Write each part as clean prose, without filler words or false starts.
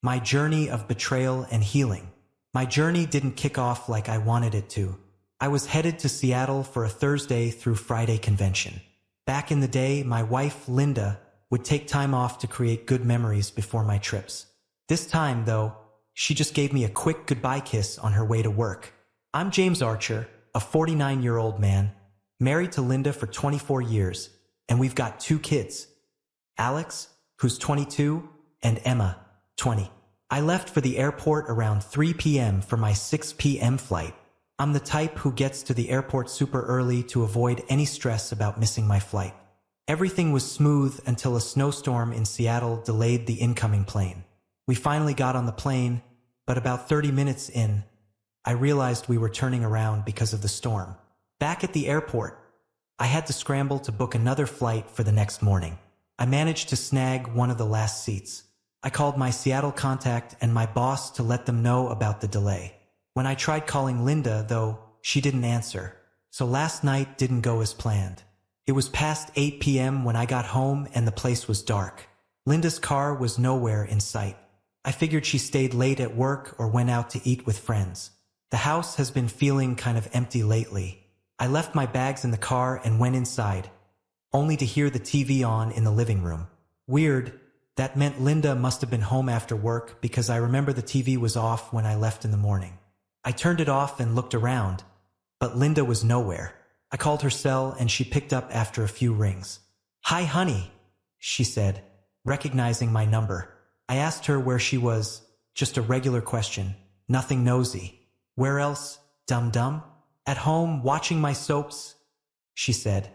My journey of betrayal and healing. My journey didn't kick off like I wanted it to. I was headed to Seattle for a Thursday through Friday convention. Back in the day, my wife, Linda, would take time off to create good memories before my trips. This time, though, she just gave me a quick goodbye kiss on her way to work. I'm James Archer, a 49-year-old man, married to Linda for 24 years, and we've got 2 kids. Alex, who's 22, and Emma, 20. I left for the airport around 3 p.m. for my 6 p.m. flight. I'm the type who gets to the airport super early to avoid any stress about missing my flight. Everything was smooth until a snowstorm in Seattle delayed the incoming plane. We finally got on the plane, but about 30 minutes in, I realized we were turning around because of the storm. Back at the airport, I had to scramble to book another flight for the next morning. I managed to snag one of the last seats. I called my Seattle contact and my boss to let them know about the delay. When I tried calling Linda, though, she didn't answer. So last night didn't go as planned. It was past 8 p.m. when I got home and the place was dark. Linda's car was nowhere in sight. I figured she stayed late at work or went out to eat with friends. The house has been feeling kind of empty lately. I left my bags in the car and went inside, only to hear the TV on in the living room. Weird, that meant Linda must have been home after work because I remember the TV was off when I left in the morning. I turned it off and looked around, but Linda was nowhere. I called her cell and she picked up after a few rings. "Hi, honey," she said, recognizing my number. I asked her where she was, just a regular question, nothing nosy. "Where else, dum-dum?" "At home, watching my soaps," she said,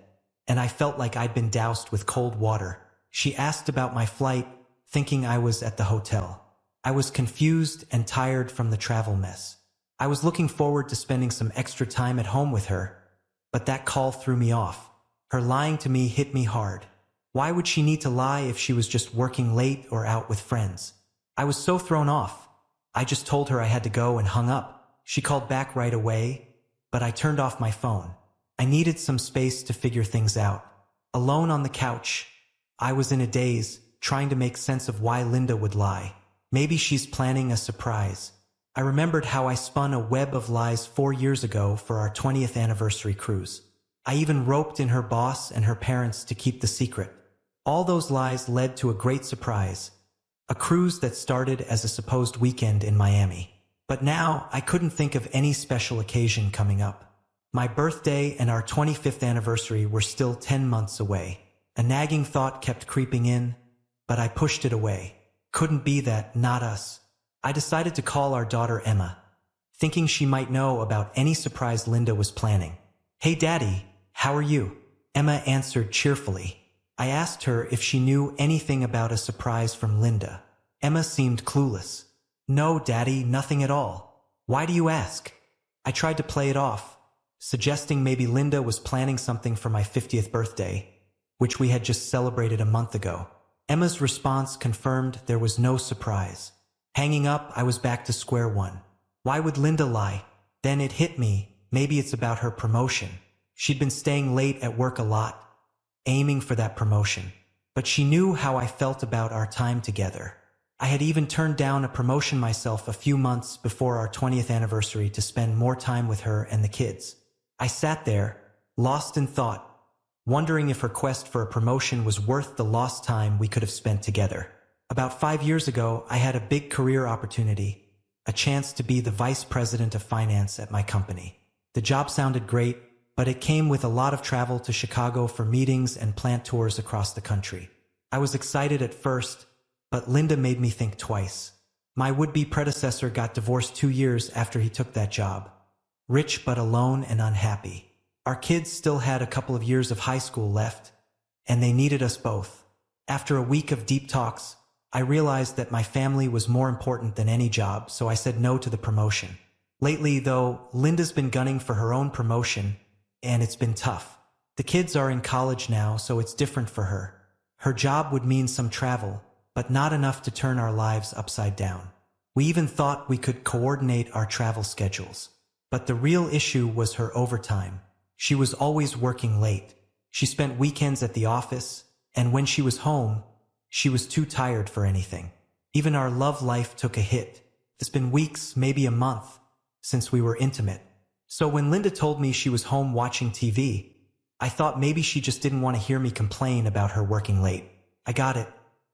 and I felt like I'd been doused with cold water. She asked about my flight, thinking I was at the hotel. I was confused and tired from the travel mess. I was looking forward to spending some extra time at home with her, but that call threw me off. Her lying to me hit me hard. Why would she need to lie if she was just working late or out with friends? I was so thrown off. I just told her I had to go and hung up. She called back right away, but I turned off my phone. I needed some space to figure things out. Alone on the couch, I was in a daze, trying to make sense of why Linda would lie. Maybe she's planning a surprise. I remembered how I spun a web of lies 4 years ago for our 20th anniversary cruise. I even roped in her boss and her parents to keep the secret. All those lies led to a great surprise, a cruise that started as a supposed weekend in Miami. But now I couldn't think of any special occasion coming up. My birthday and our 25th anniversary were still 10 months away. A nagging thought kept creeping in, but I pushed it away. Couldn't be that, not us. I decided to call our daughter Emma, thinking she might know about any surprise Linda was planning. "Hey Daddy, how are you?" Emma answered cheerfully. I asked her if she knew anything about a surprise from Linda. Emma seemed clueless. "No, Daddy, nothing at all. Why do you ask?" I tried to play it off, suggesting maybe Linda was planning something for my 50th birthday, which we had just celebrated a month ago. Emma's response confirmed there was no surprise. Hanging up, I was back to square one. Why would Linda lie? Then it hit me, maybe it's about her promotion. She'd been staying late at work a lot, aiming for that promotion. But she knew how I felt about our time together. I had even turned down a promotion myself a few months before our 20th anniversary to spend more time with her and the kids. I sat there, lost in thought, wondering if her quest for a promotion was worth the lost time we could have spent together. About 5 years ago, I had a big career opportunity, a chance to be the vice president of finance at my company. The job sounded great, but it came with a lot of travel to Chicago for meetings and plant tours across the country. I was excited at first, but Linda made me think twice. My would-be predecessor got divorced 2 years after he took that job. Rich but alone and unhappy. Our kids still had a couple of years of high school left, and they needed us both. After a week of deep talks, I realized that my family was more important than any job, so I said no to the promotion. Lately, though, Linda's been gunning for her own promotion, and it's been tough. The kids are in college now, so it's different for her. Her job would mean some travel, but not enough to turn our lives upside down. We even thought we could coordinate our travel schedules. But the real issue was her overtime. She was always working late. She spent weekends at the office, and when she was home, she was too tired for anything. Even our love life took a hit. It's been weeks, maybe a month, since we were intimate. So when Linda told me she was home watching TV, I thought maybe she just didn't want to hear me complain about her working late. I got it.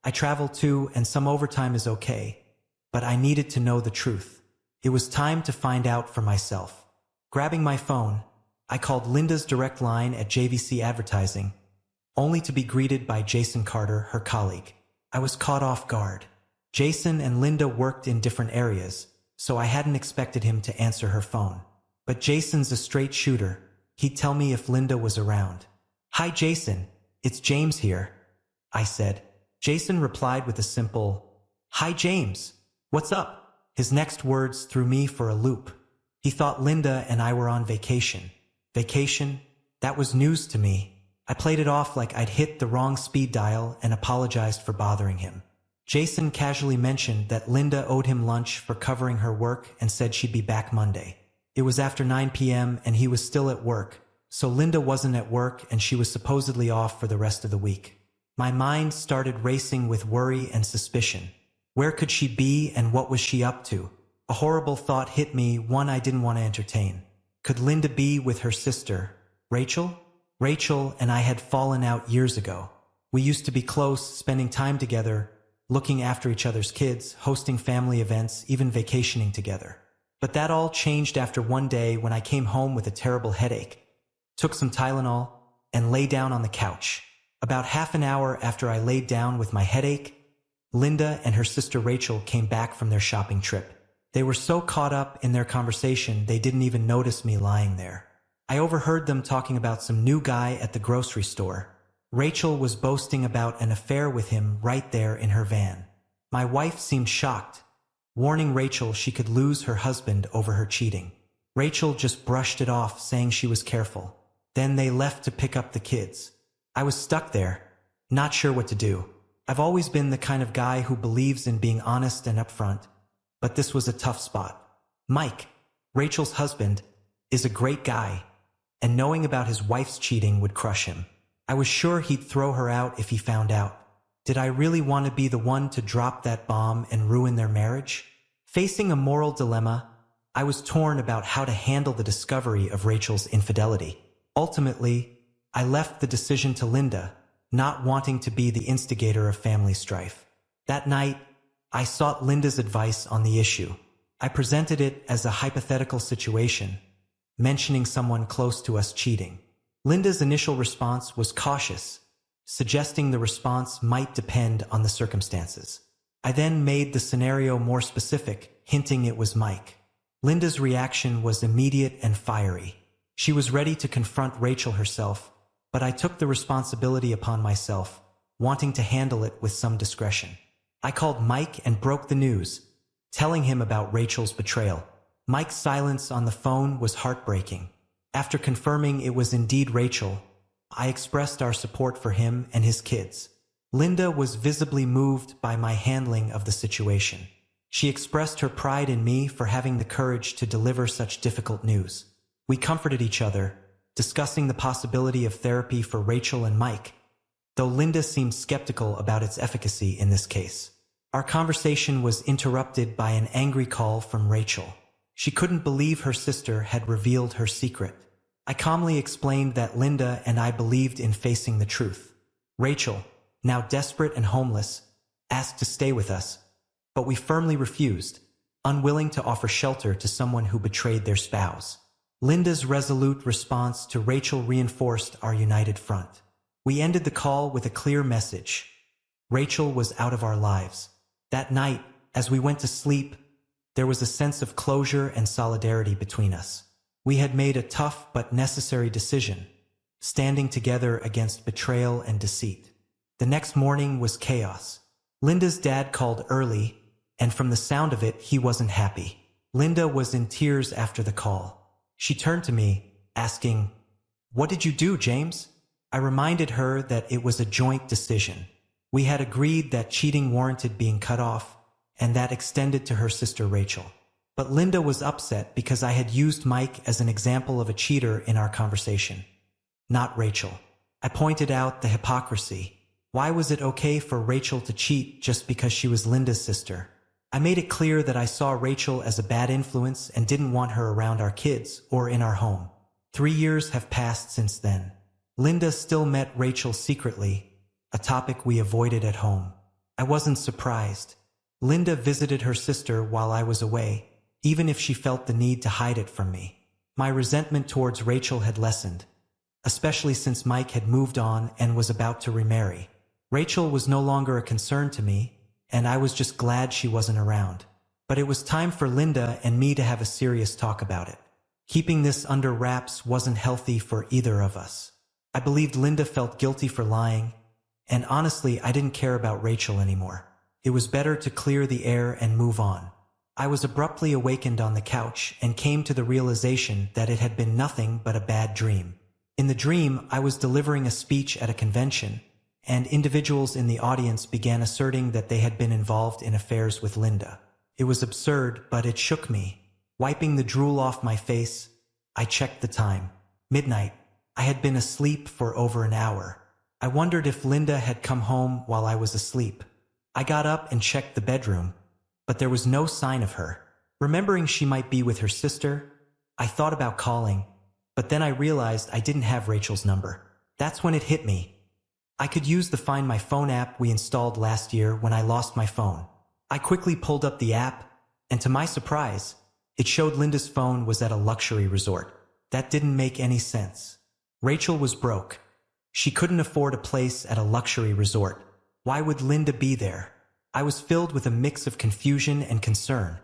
I travel too, and some overtime is okay. But I needed to know the truth. It was time to find out for myself. Grabbing my phone, I called Linda's direct line at JVC Advertising, only to be greeted by Jason Carter, her colleague. I was caught off guard. Jason and Linda worked in different areas, so I hadn't expected him to answer her phone. But Jason's a straight shooter. He'd tell me if Linda was around. "Hi Jason, it's James here," I said. Jason replied with a simple, "Hi James, what's up?" His next words threw me for a loop. He thought Linda and I were on vacation. Vacation? That was news to me. I played it off like I'd hit the wrong speed dial and apologized for bothering him. Jason casually mentioned that Linda owed him lunch for covering her work and said she'd be back Monday. It was after 9 p.m. and he was still at work, so Linda wasn't at work and she was supposedly off for the rest of the week. My mind started racing with worry and suspicion. Where could she be and what was she up to? A horrible thought hit me, one I didn't want to entertain. Could Linda be with her sister, Rachel? Rachel and I had fallen out years ago. We used to be close, spending time together, looking after each other's kids, hosting family events, even vacationing together. But that all changed after one day when I came home with a terrible headache, took some Tylenol, and lay down on the couch. About half an hour after I laid down with my headache, Linda and her sister Rachel came back from their shopping trip. They were so caught up in their conversation they didn't even notice me lying there. I overheard them talking about some new guy at the grocery store. Rachel was boasting about an affair with him right there in her van. My wife seemed shocked, warning Rachel she could lose her husband over her cheating. Rachel just brushed it off, saying she was careful. Then they left to pick up the kids. I was stuck there, not sure what to do. I've always been the kind of guy who believes in being honest and upfront, but this was a tough spot. Mike, Rachel's husband, is a great guy, and knowing about his wife's cheating would crush him. I was sure he'd throw her out if he found out. Did I really want to be the one to drop that bomb and ruin their marriage? Facing a moral dilemma, I was torn about how to handle the discovery of Rachel's infidelity. Ultimately, I left the decision to Linda, not wanting to be the instigator of family strife. That night, I sought Linda's advice on the issue. I presented it as a hypothetical situation, mentioning someone close to us cheating. Linda's initial response was cautious, suggesting the response might depend on the circumstances. I then made the scenario more specific, hinting it was Mike. Linda's reaction was immediate and fiery. She was ready to confront Rachel herself, but I took the responsibility upon myself, wanting to handle it with some discretion. I called Mike and broke the news, telling him about Rachel's betrayal. Mike's silence on the phone was heartbreaking. After confirming it was indeed Rachel, I expressed our support for him and his kids. Linda was visibly moved by my handling of the situation. She expressed her pride in me for having the courage to deliver such difficult news. We comforted each other, discussing the possibility of therapy for Rachel and Mike, though Linda seemed skeptical about its efficacy in this case. Our conversation was interrupted by an angry call from Rachel. She couldn't believe her sister had revealed her secret. I calmly explained that Linda and I believed in facing the truth. Rachel, now desperate and homeless, asked to stay with us, but we firmly refused, unwilling to offer shelter to someone who betrayed their spouse. Linda's resolute response to Rachel reinforced our united front. We ended the call with a clear message. Rachel was out of our lives. That night, as we went to sleep, there was a sense of closure and solidarity between us. We had made a tough but necessary decision, standing together against betrayal and deceit. The next morning was chaos. Linda's dad called early, and from the sound of it, he wasn't happy. Linda was in tears after the call. She turned to me, asking, "What did you do, James?" I reminded her that it was a joint decision. We had agreed that cheating warranted being cut off, and that extended to her sister Rachel. But Linda was upset because I had used Mike as an example of a cheater in our conversation, not Rachel. I pointed out the hypocrisy. Why was it okay for Rachel to cheat just because she was Linda's sister? I made it clear that I saw Rachel as a bad influence and didn't want her around our kids or in our home. 3 years have passed since then. Linda still met Rachel secretly, a topic we avoided at home. I wasn't surprised. Linda visited her sister while I was away, even if she felt the need to hide it from me. My resentment towards Rachel had lessened, especially since Mike had moved on and was about to remarry. Rachel was no longer a concern to me, and I was just glad she wasn't around. But it was time for Linda and me to have a serious talk about it. Keeping this under wraps wasn't healthy for either of us. I believed Linda felt guilty for lying, and honestly, I didn't care about Rachel anymore. It was better to clear the air and move on. I was abruptly awakened on the couch and came to the realization that it had been nothing but a bad dream. In the dream, I was delivering a speech at a convention, and individuals in the audience began asserting that they had been involved in affairs with Linda. It was absurd, but it shook me. Wiping the drool off my face, I checked the time. Midnight. I had been asleep for over an hour. I wondered if Linda had come home while I was asleep. I got up and checked the bedroom, but there was no sign of her. Remembering she might be with her sister, I thought about calling, but then I realized I didn't have Rachel's number. That's when it hit me. I could use the Find My Phone app we installed last year when I lost my phone. I quickly pulled up the app, and to my surprise, it showed Linda's phone was at a luxury resort. That didn't make any sense. Rachel was broke. She couldn't afford a place at a luxury resort. Why would Linda be there? I was filled with a mix of confusion and concern,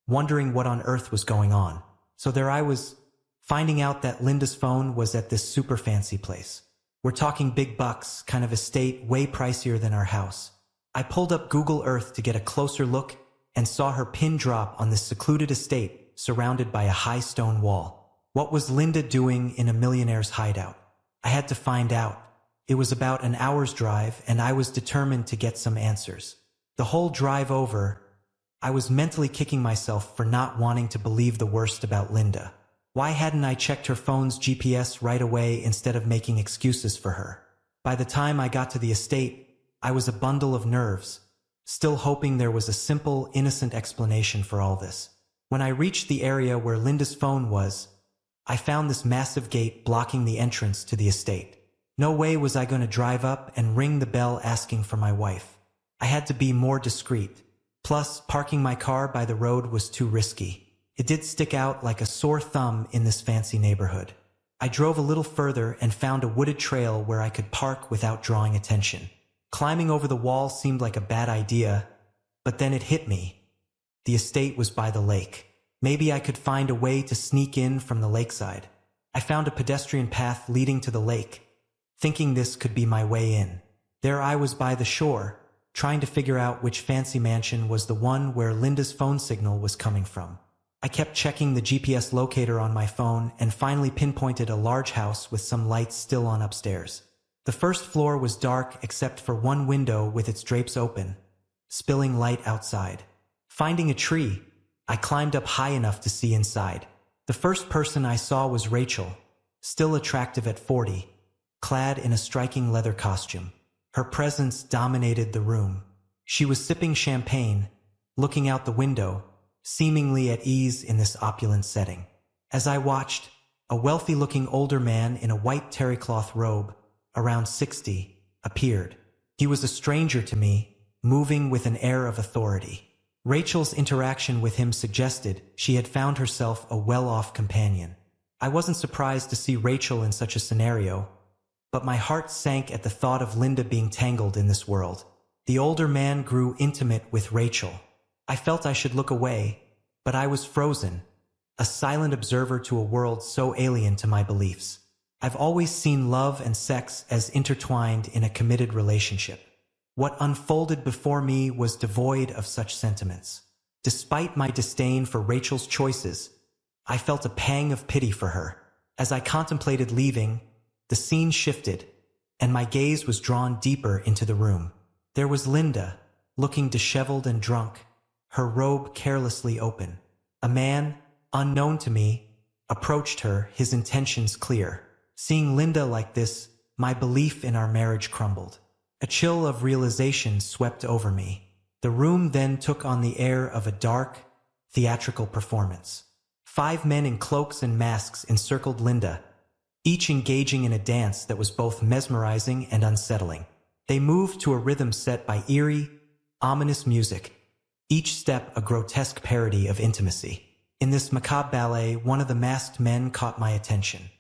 wondering what on earth was going on. So there I was, finding out that Linda's phone was at this super fancy place. We're talking big bucks, kind of estate, way pricier than our house. I pulled up Google Earth to get a closer look and saw her pin drop on this secluded estate surrounded by a high stone wall. What was Linda doing in a millionaire's hideout? I had to find out. It was about an hour's drive, and I was determined to get some answers. The whole drive over, I was mentally kicking myself for not wanting to believe the worst about Linda. Why hadn't I checked her phone's GPS right away instead of making excuses for her? By the time I got to the estate, I was a bundle of nerves, still hoping there was a simple, innocent explanation for all this. When I reached the area where Linda's phone was, I found this massive gate blocking the entrance to the estate. No way was I going to drive up and ring the bell asking for my wife. I had to be more discreet. Plus, parking my car by the road was too risky. It did stick out like a sore thumb in this fancy neighborhood. I drove a little further and found a wooded trail where I could park without drawing attention. Climbing over the wall seemed like a bad idea, but then it hit me. The estate was by the lake. Maybe I could find a way to sneak in from the lakeside. I found a pedestrian path leading to the lake, thinking this could be my way in. There I was by the shore, trying to figure out which fancy mansion was the one where Linda's phone signal was coming from. I kept checking the GPS locator on my phone and finally pinpointed a large house with some lights still on upstairs. The first floor was dark except for one window with its drapes open, spilling light outside. Finding a tree, I climbed up high enough to see inside. The first person I saw was Rachel, still attractive at 40, clad in a striking leather costume. Her presence dominated the room. She was sipping champagne, looking out the window, seemingly at ease in this opulent setting. As I watched, a wealthy-looking older man in a white terrycloth robe, around 60, appeared. He was a stranger to me, moving with an air of authority. Rachel's interaction with him suggested she had found herself a well-off companion. I wasn't surprised to see Rachel in such a scenario, but my heart sank at the thought of Linda being tangled in this world. The older man grew intimate with Rachel. I felt I should look away, but I was frozen, a silent observer to a world so alien to my beliefs. I've always seen love and sex as intertwined in a committed relationship. What unfolded before me was devoid of such sentiments. Despite my disdain for Rachel's choices, I felt a pang of pity for her. As I contemplated leaving, the scene shifted, and my gaze was drawn deeper into the room. There was Linda, looking disheveled and drunk, her robe carelessly open. A man, unknown to me, approached her, his intentions clear. Seeing Linda like this, my belief in our marriage crumbled. A chill of realization swept over me. The room then took on the air of a dark, theatrical performance. 5 men in cloaks and masks encircled Linda, each engaging in a dance that was both mesmerizing and unsettling. They moved to a rhythm set by eerie, ominous music, each step a grotesque parody of intimacy. In this macabre ballet, one of the masked men caught my attention.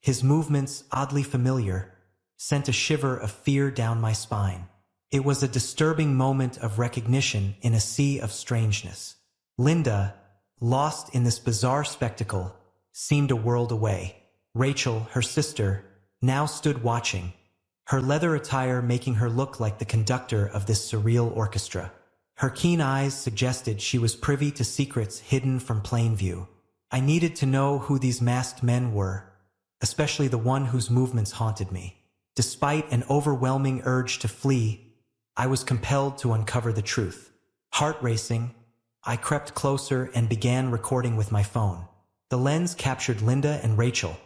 His movements, oddly familiar, sent a shiver of fear down my spine. It was a disturbing moment of recognition in a sea of strangeness. Linda, lost in this bizarre spectacle, seemed a world away. Rachel, her sister, now stood watching, her leather attire making her look like the conductor of this surreal orchestra. Her keen eyes suggested she was privy to secrets hidden from plain view. I needed to know who these masked men were, especially the one whose movements haunted me. Despite an overwhelming urge to flee, I was compelled to uncover the truth. Heart racing, I crept closer and began recording with my phone. The lens captured Linda and Rachel,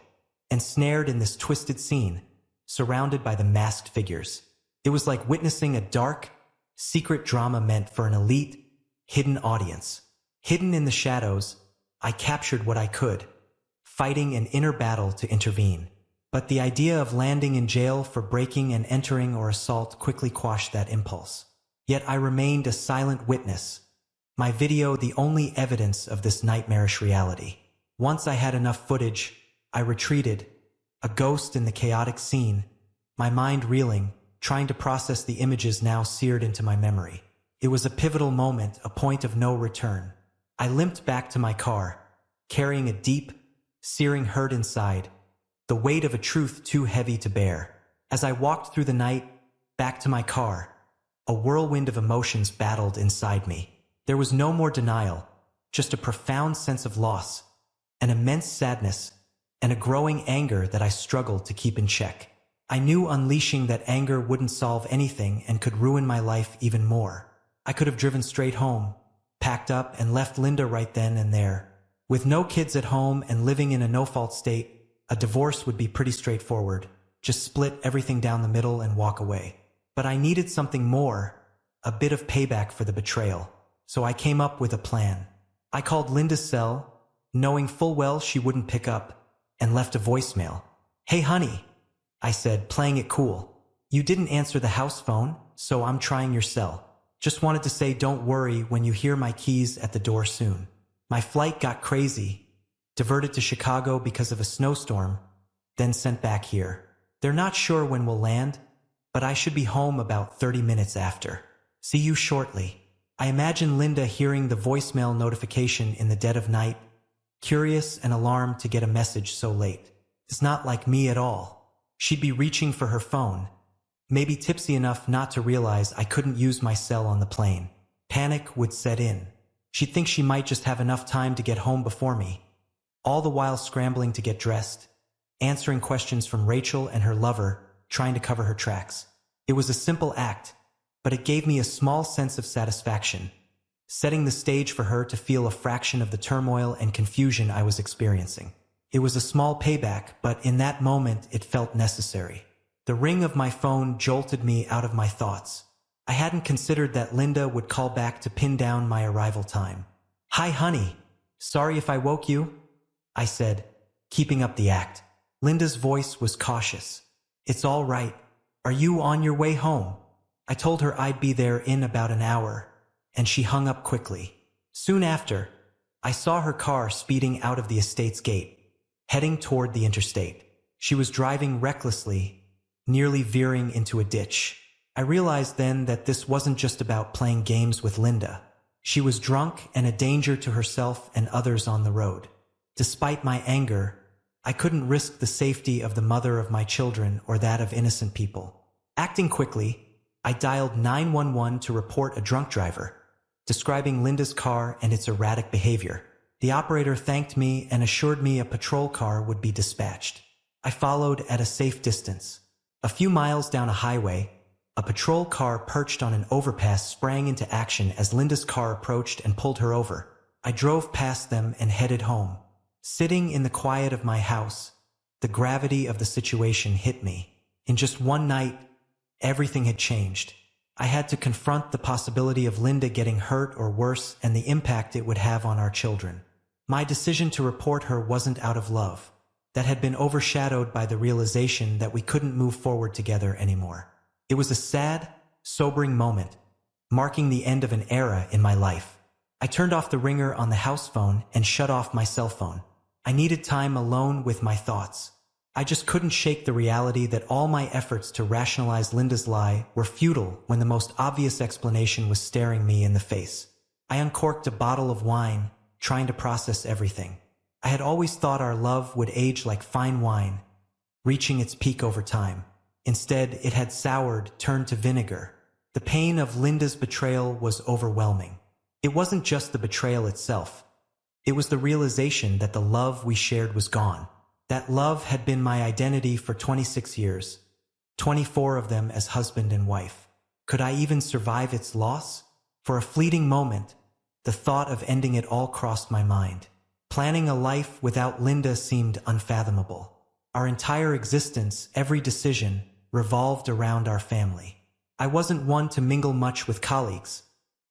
ensnared in this twisted scene, surrounded by the masked figures. It was like witnessing a dark, secret drama meant for an elite, hidden audience. Hidden in the shadows, I captured what I could, fighting an inner battle to intervene. But the idea of landing in jail for breaking and entering or assault quickly quashed that impulse. Yet I remained a silent witness, my video the only evidence of this nightmarish reality. Once I had enough footage, I retreated, a ghost in the chaotic scene, my mind reeling, trying to process the images now seared into my memory. It was a pivotal moment, a point of no return. I limped back to my car, carrying a deep, searing hurt inside, the weight of a truth too heavy to bear. As I walked through the night, back to my car, a whirlwind of emotions battled inside me. There was no more denial, just a profound sense of loss, an immense sadness, and a growing anger that I struggled to keep in check. I knew unleashing that anger wouldn't solve anything and could ruin my life even more. I could have driven straight home, packed up, and left Linda right then and there. With no kids at home and living in a no-fault state, a divorce would be pretty straightforward. Just split everything down the middle and walk away. But I needed something more, a bit of payback for the betrayal. So I came up with a plan. I called Linda's cell, knowing full well she wouldn't pick up, and left a voicemail. "Hey honey," I said, playing it cool. "You didn't answer the house phone, so I'm trying your cell. Just wanted to say don't worry when you hear my keys at the door soon. My flight got crazy, diverted to Chicago because of a snowstorm, then sent back here. They're not sure when we'll land, but I should be home about 30 minutes after. See you shortly." I imagine Linda hearing the voicemail notification in the dead of night, curious and alarmed to get a message so late. It's not like me at all. She'd be reaching for her phone, maybe tipsy enough not to realize I couldn't use my cell on the plane. Panic would set in. She'd think she might just have enough time to get home before me, all the while scrambling to get dressed, answering questions from Rachel and her lover, trying to cover her tracks. It was a simple act, but it gave me a small sense of satisfaction, setting the stage for her to feel a fraction of the turmoil and confusion I was experiencing. It was a small payback, but in that moment it felt necessary. The ring of my phone jolted me out of my thoughts. I hadn't considered that Linda would call back to pin down my arrival time. "Hi honey, sorry if I woke you," I said, keeping up the act. Linda's voice was cautious. "It's all right. Are you on your way home?" I told her I'd be there in about an hour, and she hung up quickly. Soon after, I saw her car speeding out of the estate's gate, heading toward the interstate. She was driving recklessly, nearly veering into a ditch. I realized then that this wasn't just about playing games with Linda. She was drunk and a danger to herself and others on the road. Despite my anger, I couldn't risk the safety of the mother of my children or that of innocent people. Acting quickly, I dialed 911 to report a drunk driver, describing Linda's car and its erratic behavior. The operator thanked me and assured me a patrol car would be dispatched. I followed at a safe distance. A few miles down a highway, a patrol car perched on an overpass sprang into action as Linda's car approached and pulled her over. I drove past them and headed home. Sitting in the quiet of my house, the gravity of the situation hit me. In just one night, everything had changed. I had to confront the possibility of Linda getting hurt or worse and the impact it would have on our children. My decision to report her wasn't out of love. That had been overshadowed by the realization that we couldn't move forward together anymore. It was a sad, sobering moment, marking the end of an era in my life. I turned off the ringer on the house phone and shut off my cell phone. I needed time alone with my thoughts. I just couldn't shake the reality that all my efforts to rationalize Linda's lie were futile when the most obvious explanation was staring me in the face. I uncorked a bottle of wine, trying to process everything. I had always thought our love would age like fine wine, reaching its peak over time. Instead, it had soured, turned to vinegar. The pain of Linda's betrayal was overwhelming. It wasn't just the betrayal itself. It was the realization that the love we shared was gone. That love had been my identity for 26 years, 24 of them as husband and wife. Could I even survive its loss? For a fleeting moment, the thought of ending it all crossed my mind. Planning a life without Linda seemed unfathomable. Our entire existence, every decision, revolved around our family. I wasn't one to mingle much with colleagues,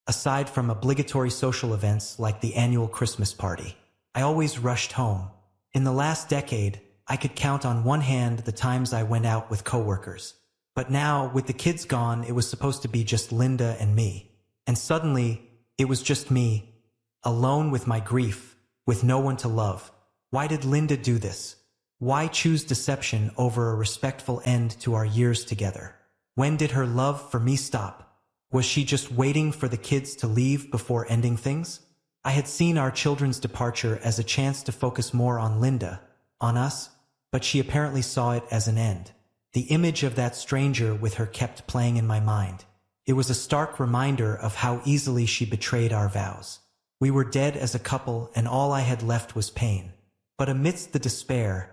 aside from obligatory social events like the annual Christmas party. I always rushed home. In the last decade, I could count on one hand the times I went out with coworkers. But now, with the kids gone, it was supposed to be just Linda and me. And suddenly, it was just me, alone with my grief, with no one to love. Why did Linda do this? Why choose deception over a respectful end to our years together? When did her love for me stop? Was she just waiting for the kids to leave before ending things? I had seen our children's departure as a chance to focus more on Linda, on us, but she apparently saw it as an end. The image of that stranger with her kept playing in my mind. It was a stark reminder of how easily she betrayed our vows. We were dead as a couple, and all I had left was pain. But amidst the despair,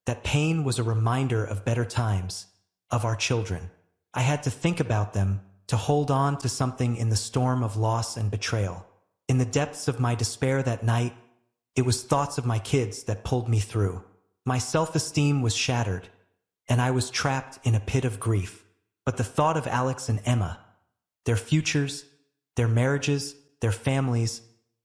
that pain was a reminder of better times, of our children. I had to think about them, to hold on to something in the storm of loss and betrayal. In the depths of my despair that night, it was thoughts of my kids that pulled me through. My self-esteem was shattered, and I was trapped in a pit of grief. But the thought of Alex and Emma, their futures, their marriages, their families,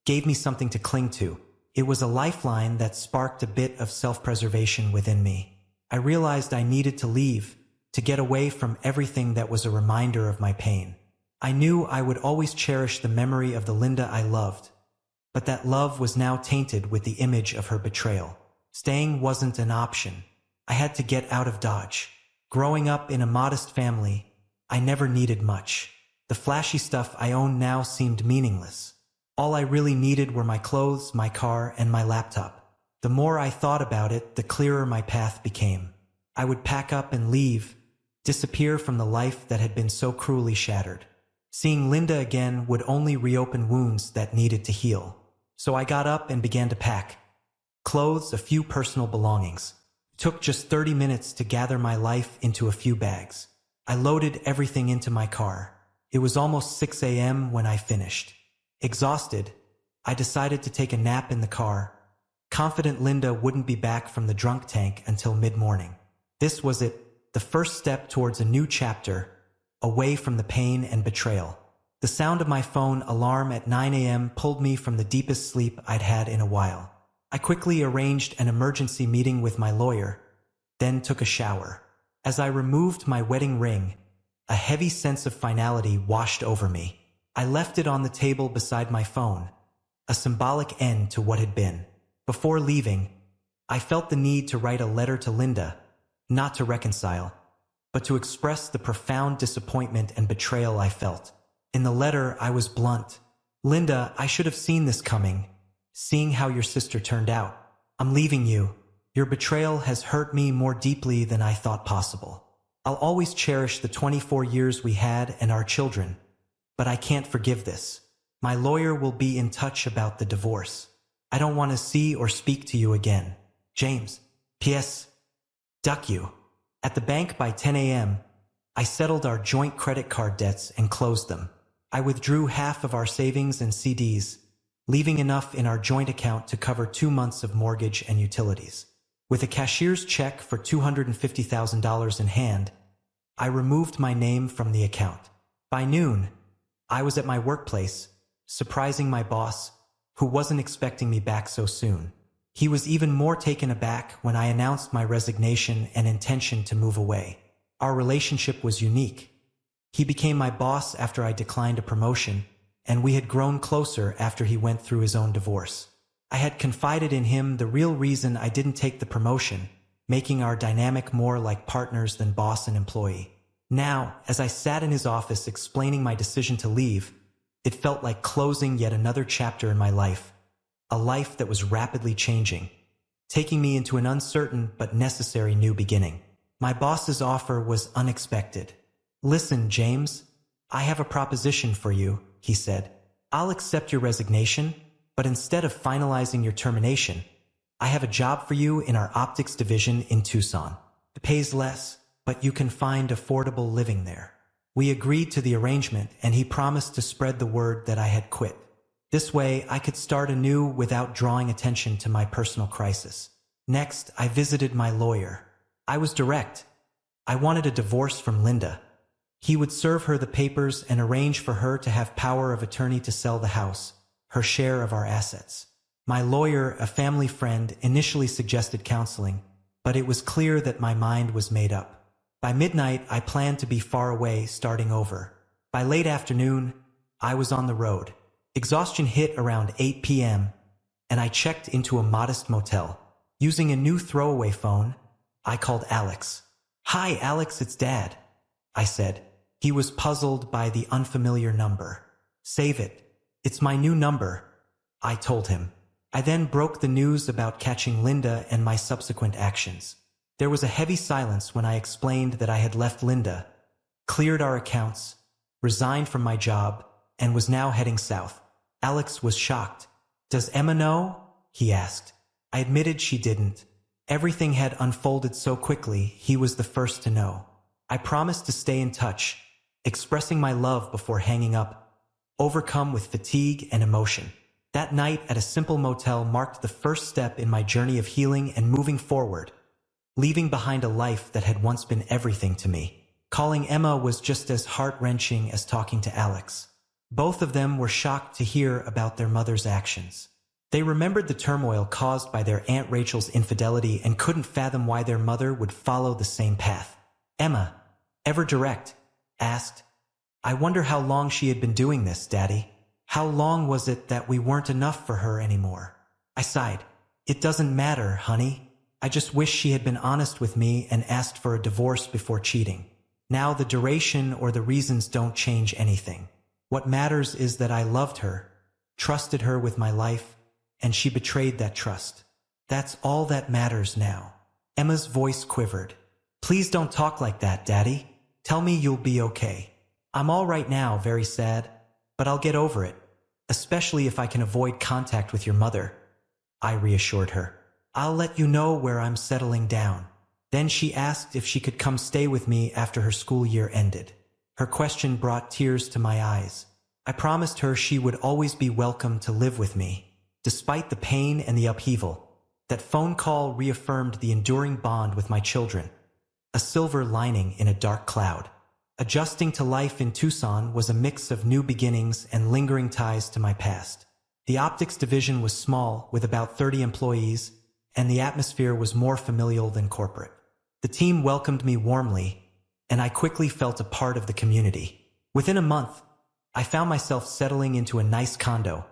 gave me something to cling to. It was a lifeline that sparked a bit of self-preservation within me. I realized I needed to leave, to get away from everything that was a reminder of my pain. I knew I would always cherish the memory of the Linda I loved, but that love was now tainted with the image of her betrayal. Staying wasn't an option. I had to get out of Dodge. Growing up in a modest family, I never needed much. The flashy stuff I owned now seemed meaningless. All I really needed were my clothes, my car, and my laptop. The more I thought about it, the clearer my path became. I would pack up and leave, disappear from the life that had been so cruelly shattered. Seeing Linda again would only reopen wounds that needed to heal. So I got up and began to pack. Clothes, a few personal belongings. It took just 30 minutes to gather my life into a few bags. I loaded everything into my car. It was almost 6 a.m. when I finished. Exhausted, I decided to take a nap in the car, confident Linda wouldn't be back from the drunk tank until mid-morning. This was it, the first step towards a new chapter, away from the pain and betrayal. The sound of my phone alarm at 9 a.m. pulled me from the deepest sleep I'd had in a while. I quickly arranged an emergency meeting with my lawyer, then took a shower. As I removed my wedding ring, a heavy sense of finality washed over me. I left it on the table beside my phone, a symbolic end to what had been. Before leaving, I felt the need to write a letter to Linda, not to reconcile, but to express the profound disappointment and betrayal I felt. In the letter, I was blunt. Linda, I should have seen this coming, seeing how your sister turned out. I'm leaving you. Your betrayal has hurt me more deeply than I thought possible. I'll always cherish the 24 years we had and our children, but I can't forgive this. My lawyer will be in touch about the divorce. I don't want to see or speak to you again. James. P.S. Duck you. At the bank by 10 a.m., I settled our joint credit card debts and closed them. I withdrew half of our savings and CDs, leaving enough in our joint account to cover 2 months of mortgage and utilities. With a cashier's check for $250,000 in hand, I removed my name from the account. By noon, I was at my workplace, surprising my boss, who wasn't expecting me back so soon. He was even more taken aback when I announced my resignation and intention to move away. Our relationship was unique. He became my boss after I declined a promotion, and we had grown closer after he went through his own divorce. I had confided in him the real reason I didn't take the promotion, making our dynamic more like partners than boss and employee. Now, as I sat in his office explaining my decision to leave, it felt like closing yet another chapter in my life, a life that was rapidly changing, taking me into an uncertain but necessary new beginning. My boss's offer was unexpected. "Listen, James, I have a proposition for you," he said. "I'll accept your resignation, but instead of finalizing your termination, I have a job for you in our optics division in Tucson. It pays less, but you can find affordable living there." We agreed to the arrangement, and he promised to spread the word that I had quit. This way, I could start anew without drawing attention to my personal crisis. Next, I visited my lawyer. I was direct. I wanted a divorce from Linda. He would serve her the papers and arrange for her to have power of attorney to sell the house, her share of our assets. My lawyer, a family friend, initially suggested counseling, but it was clear that my mind was made up. By midnight, I planned to be far away, starting over. By late afternoon, I was on the road. Exhaustion hit around 8 p.m., and I checked into a modest motel. Using a new throwaway phone, I called Alex. "Hi, Alex, it's Dad," I said. He was puzzled by the unfamiliar number. "Save it. It's my new number," I told him. I then broke the news about catching Linda and my subsequent actions. There was a heavy silence when I explained that I had left Linda, cleared our accounts, resigned from my job, and was now heading south. Alex was shocked. "Does Emma know?" he asked. I admitted she didn't. Everything had unfolded so quickly, he was the first to know. I promised to stay in touch, expressing my love before hanging up, overcome with fatigue and emotion. That night at a simple motel marked the first step in my journey of healing and moving forward, leaving behind a life that had once been everything to me. Calling Emma was just as heart-wrenching as talking to Alex. Both of them were shocked to hear about their mother's actions. They remembered the turmoil caused by their Aunt Rachel's infidelity and couldn't fathom why their mother would follow the same path. Emma, ever direct, asked, "I wonder how long she had been doing this, Daddy. How long was it that we weren't enough for her anymore?" I sighed. "It doesn't matter, honey. I just wish she had been honest with me and asked for a divorce before cheating. Now the duration or the reasons don't change anything. What matters is that I loved her, trusted her with my life, and she betrayed that trust. That's all that matters now." Emma's voice quivered. "Please don't talk like that, Daddy. Tell me you'll be okay." "I'm all right now, very sad, but I'll get over it, especially if I can avoid contact with your mother," I reassured her. "I'll let you know where I'm settling down." Then she asked if she could come stay with me after her school year ended. Her question brought tears to my eyes. I promised her she would always be welcome to live with me, despite the pain and the upheaval. That phone call reaffirmed the enduring bond with my children, a silver lining in a dark cloud. Adjusting to life in Tucson was a mix of new beginnings and lingering ties to my past. The optics division was small, with about 30 employees, and the atmosphere was more familial than corporate. The team welcomed me warmly, and I quickly felt a part of the community. Within a month, I found myself settling into a nice condo,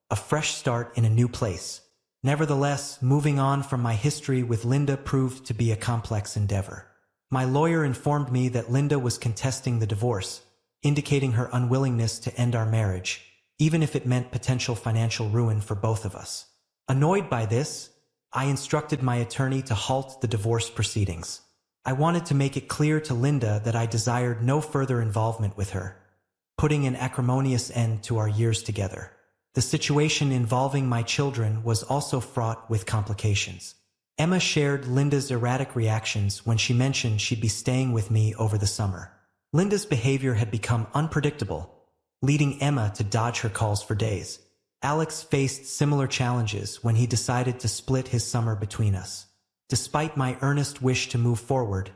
a fresh start in a new place. Nevertheless, moving on from my history with Linda proved to be a complex endeavor. My lawyer informed me that Linda was contesting the divorce, indicating her unwillingness to end our marriage, even if it meant potential financial ruin for both of us. Annoyed by this, I instructed my attorney to halt the divorce proceedings. I wanted to make it clear to Linda that I desired no further involvement with her, putting an acrimonious end to our years together. The situation involving my children was also fraught with complications. Emma shared Linda's erratic reactions when she mentioned she'd be staying with me over the summer. Linda's behavior had become unpredictable, leading Emma to dodge her calls for days. Alex faced similar challenges when he decided to split his summer between us. Despite my earnest wish to move forward,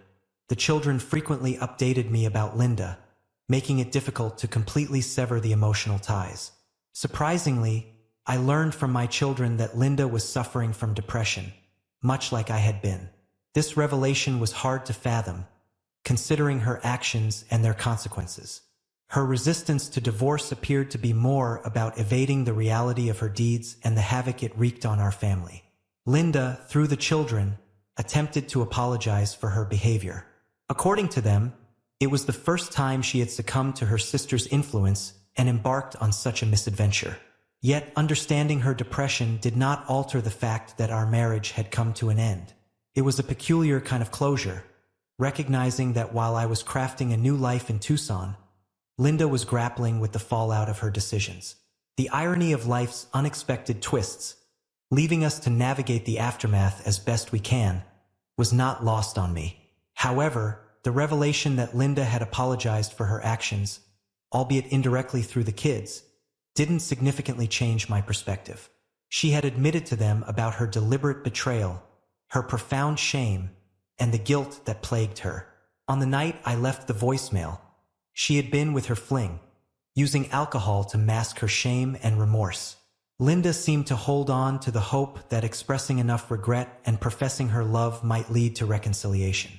The children frequently updated me about Linda, making it difficult to completely sever the emotional ties. Surprisingly, I learned from my children that Linda was suffering from depression, much like I had been. This revelation was hard to fathom, considering her actions and their consequences. Her resistance to divorce appeared to be more about evading the reality of her deeds and the havoc it wreaked on our family. Linda, through the children, attempted to apologize for her behavior. According to them, it was the first time she had succumbed to her sister's influence and embarked on such a misadventure. Yet, understanding her depression did not alter the fact that our marriage had come to an end. It was a peculiar kind of closure, recognizing that while I was crafting a new life in Tucson, Linda was grappling with the fallout of her decisions. The irony of life's unexpected twists, leaving us to navigate the aftermath as best we can, was not lost on me. However, the revelation that Linda had apologized for her actions, albeit indirectly through the kids, didn't significantly change my perspective. She had admitted to them about her deliberate betrayal, her profound shame, and the guilt that plagued her. On the night I left the voicemail, she had been with her fling, using alcohol to mask her shame and remorse. Linda seemed to hold on to the hope that expressing enough regret and professing her love might lead to reconciliation.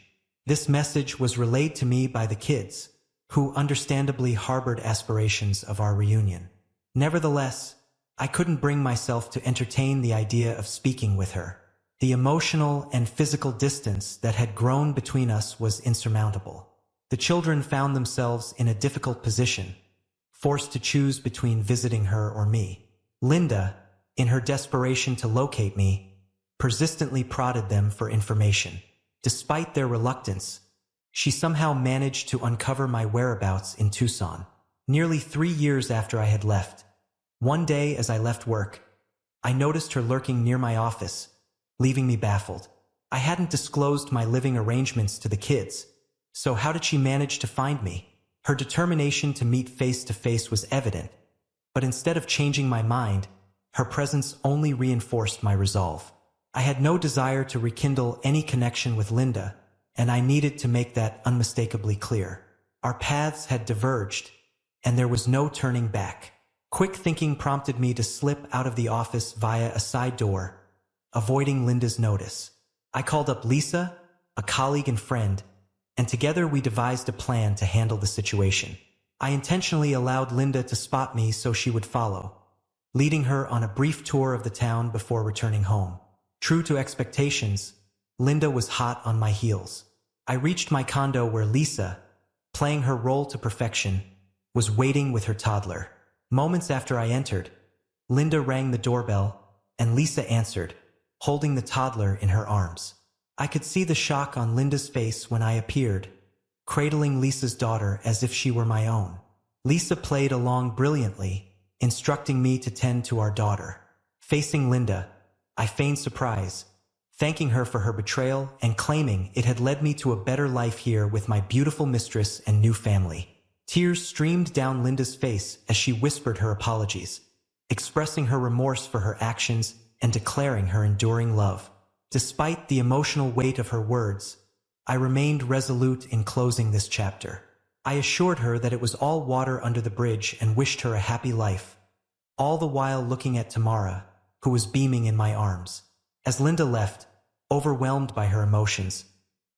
This message was relayed to me by the kids, who understandably harbored aspirations of our reunion. Nevertheless, I couldn't bring myself to entertain the idea of speaking with her. The emotional and physical distance that had grown between us was insurmountable. The children found themselves in a difficult position, forced to choose between visiting her or me. Linda, in her desperation to locate me, persistently prodded them for information. Despite their reluctance, she somehow managed to uncover my whereabouts in Tucson. Nearly 3 years after I had left, one day as I left work, I noticed her lurking near my office, leaving me baffled. I hadn't disclosed my living arrangements to the kids, so how did she manage to find me? Her determination to meet face to face was evident, but instead of changing my mind, her presence only reinforced my resolve. I had no desire to rekindle any connection with Linda, and I needed to make that unmistakably clear. Our paths had diverged, and there was no turning back. Quick thinking prompted me to slip out of the office via a side door, avoiding Linda's notice. I called up Lisa, a colleague and friend, and together we devised a plan to handle the situation. I intentionally allowed Linda to spot me so she would follow, leading her on a brief tour of the town before returning home. True to expectations, Linda was hot on my heels. I reached my condo where Lisa, playing her role to perfection, was waiting with her toddler. Moments after I entered, Linda rang the doorbell, and Lisa answered, holding the toddler in her arms. I could see the shock on Linda's face when I appeared, cradling Lisa's daughter as if she were my own. Lisa played along brilliantly, instructing me to tend to our daughter. Facing Linda, I feigned surprise, thanking her for her betrayal and claiming it had led me to a better life here with my beautiful mistress and new family. Tears streamed down Linda's face as she whispered her apologies, expressing her remorse for her actions and declaring her enduring love. Despite the emotional weight of her words, I remained resolute in closing this chapter. I assured her that it was all water under the bridge and wished her a happy life, all the while looking at Tamara, who was beaming in my arms. As Linda left, overwhelmed by her emotions,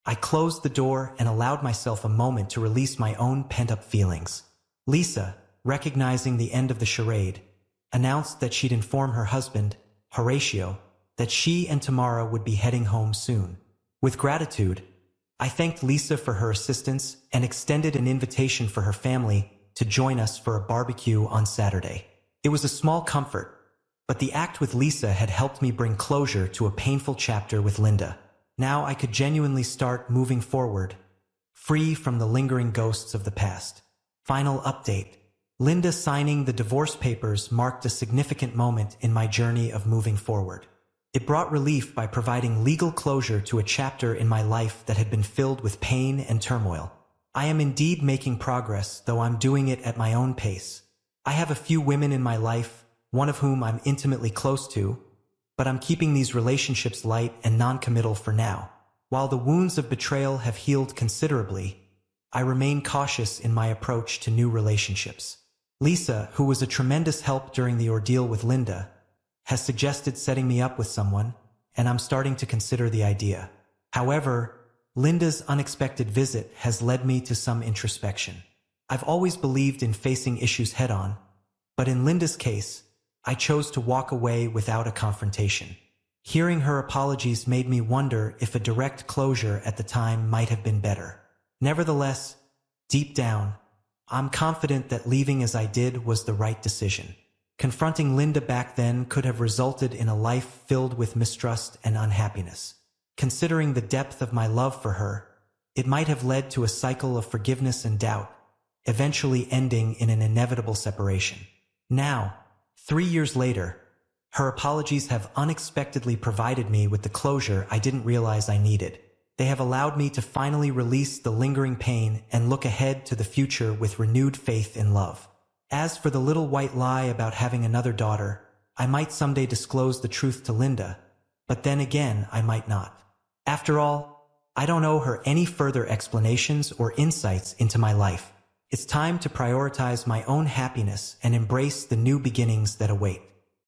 I closed the door and allowed myself a moment to release my own pent-up feelings. Lisa, recognizing the end of the charade, announced that she'd inform her husband, Horatio, that she and Tamara would be heading home soon. With gratitude, I thanked Lisa for her assistance and extended an invitation for her family to join us for a barbecue on Saturday. It was a small comfort, but the act with Lisa had helped me bring closure to a painful chapter with Linda. Now I could genuinely start moving forward, free from the lingering ghosts of the past. Final update. Linda signing the divorce papers marked a significant moment in my journey of moving forward. It brought relief by providing legal closure to a chapter in my life that had been filled with pain and turmoil. I am indeed making progress, though I'm doing it at my own pace. I have a few women in my life, one of whom I'm intimately close to, but I'm keeping these relationships light and non-committal for now. While the wounds of betrayal have healed considerably, I remain cautious in my approach to new relationships. Lisa, who was a tremendous help during the ordeal with Linda, has suggested setting me up with someone, and I'm starting to consider the idea. However, Linda's unexpected visit has led me to some introspection. I've always believed in facing issues head-on, but in Linda's case, I chose to walk away without a confrontation. Hearing her apologies made me wonder if a direct closure at the time might have been better. Nevertheless, deep down, I'm confident that leaving as I did was the right decision. Confronting Linda back then could have resulted in a life filled with mistrust and unhappiness. Considering the depth of my love for her, it might have led to a cycle of forgiveness and doubt, eventually ending in an inevitable separation. Now, 3 years later, her apologies have unexpectedly provided me with the closure I didn't realize I needed. They have allowed me to finally release the lingering pain and look ahead to the future with renewed faith in love. As for the little white lie about having another daughter, I might someday disclose the truth to Linda, but then again, I might not. After all, I don't owe her any further explanations or insights into my life. It's time to prioritize my own happiness and embrace the new beginnings that await.